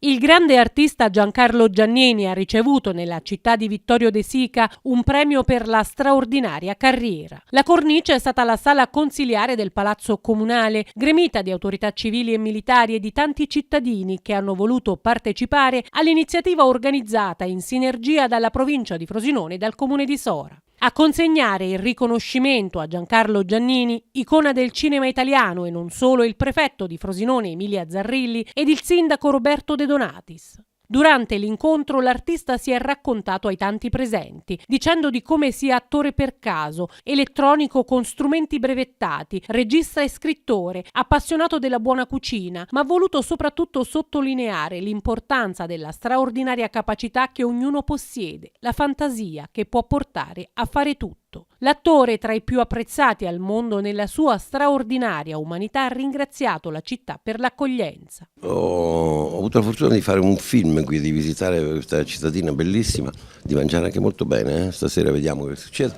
Il grande artista Giancarlo Giannini ha ricevuto nella città di Vittorio De Sica un premio per la straordinaria carriera. La cornice è stata la sala consiliare del Palazzo Comunale, gremita di autorità civili e militari e di tanti cittadini che hanno voluto partecipare all'iniziativa organizzata in sinergia dalla provincia di Frosinone e dal comune di Sora. A consegnare il riconoscimento a Giancarlo Giannini, icona del cinema italiano e non solo, il prefetto di Frosinone Emilia Zarrilli ed il sindaco Roberto De Donatis. Durante l'incontro l'artista si è raccontato ai tanti presenti, dicendo di come sia attore per caso, elettronico con strumenti brevettati, regista e scrittore, appassionato della buona cucina, ma ha voluto soprattutto sottolineare l'importanza della straordinaria capacità che ognuno possiede, la fantasia che può portare a fare tutto. L'attore, tra i più apprezzati al mondo nella sua straordinaria umanità, ha ringraziato la città per l'accoglienza. Ho avuto la fortuna di fare un film qui, di visitare questa cittadina bellissima, di mangiare anche molto bene, stasera vediamo che succede,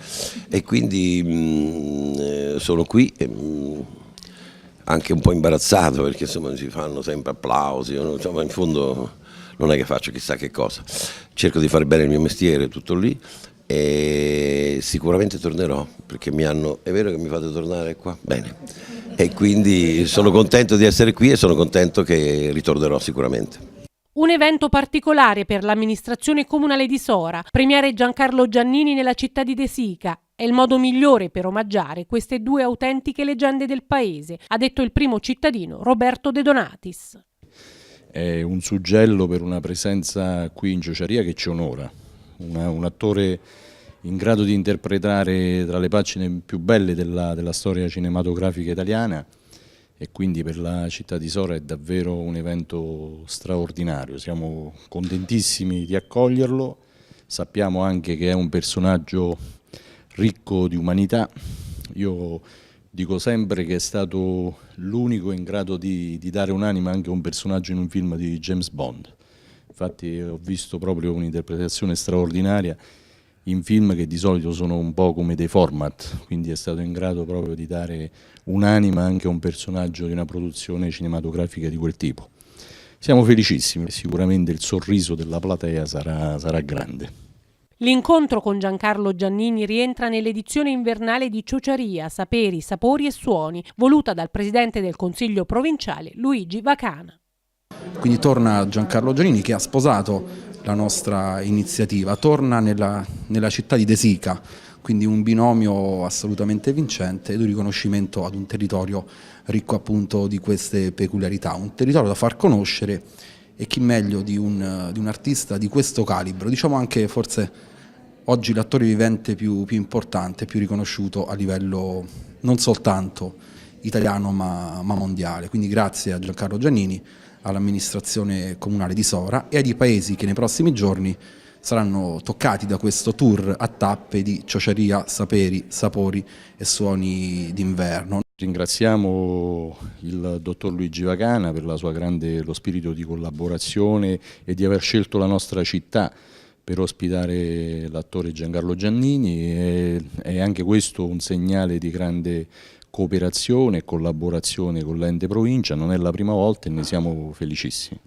e quindi sono qui anche un po' imbarazzato perché insomma si fanno sempre applausi, insomma in fondo non è che faccio chissà che cosa, cerco di fare bene il mio mestiere, tutto lì. E sicuramente tornerò perché è vero che mi fate tornare qua? Bene, e quindi sono contento di essere qui e sono contento che ritornerò sicuramente. Un evento particolare per l'amministrazione comunale di Sora, premiare Giancarlo Giannini nella città di De Sica. È il modo migliore per omaggiare queste due autentiche leggende del paese, ha detto il primo cittadino Roberto De Donatis. È un suggello per una presenza qui in Ciociaria che ci onora. Un attore in grado di interpretare tra le pagine più belle della storia cinematografica italiana, e quindi per la città di Sora è davvero un evento straordinario. Siamo contentissimi di accoglierlo, sappiamo anche che è un personaggio ricco di umanità. Io dico sempre che è stato l'unico in grado di dare un'anima anche a un personaggio in un film di James Bond. Infatti ho visto proprio un'interpretazione straordinaria in film che di solito sono un po' come dei format, quindi è stato in grado proprio di dare un'anima anche a un personaggio di una produzione cinematografica di quel tipo. Siamo felicissimi, sicuramente il sorriso della platea sarà grande. L'incontro con Giancarlo Giannini rientra nell'edizione invernale di Ciociaria, Saperi, Sapori e Suoni, voluta dal presidente del Consiglio provinciale Luigi Vacana. Quindi torna Giancarlo Giannini, che ha sposato la nostra iniziativa, torna nella città di De Sica, quindi un binomio assolutamente vincente ed un riconoscimento ad un territorio ricco appunto di queste peculiarità, un territorio da far conoscere, e chi meglio di un artista di questo calibro, diciamo anche forse oggi l'attore vivente più importante, più riconosciuto a livello non soltanto italiano ma mondiale. Quindi grazie a Giancarlo Giannini, all'amministrazione comunale di Sora e ai paesi che nei prossimi giorni saranno toccati da questo tour a tappe di Ciociaria, Saperi, Sapori e Suoni d'inverno. Ringraziamo il dottor Luigi Vacana per lo spirito di collaborazione e di aver scelto la nostra città per ospitare l'attore Giancarlo Giannini, e è anche questo un segnale di grande cooperazione e collaborazione con l'ente provincia. Non è la prima volta e ne siamo felicissimi.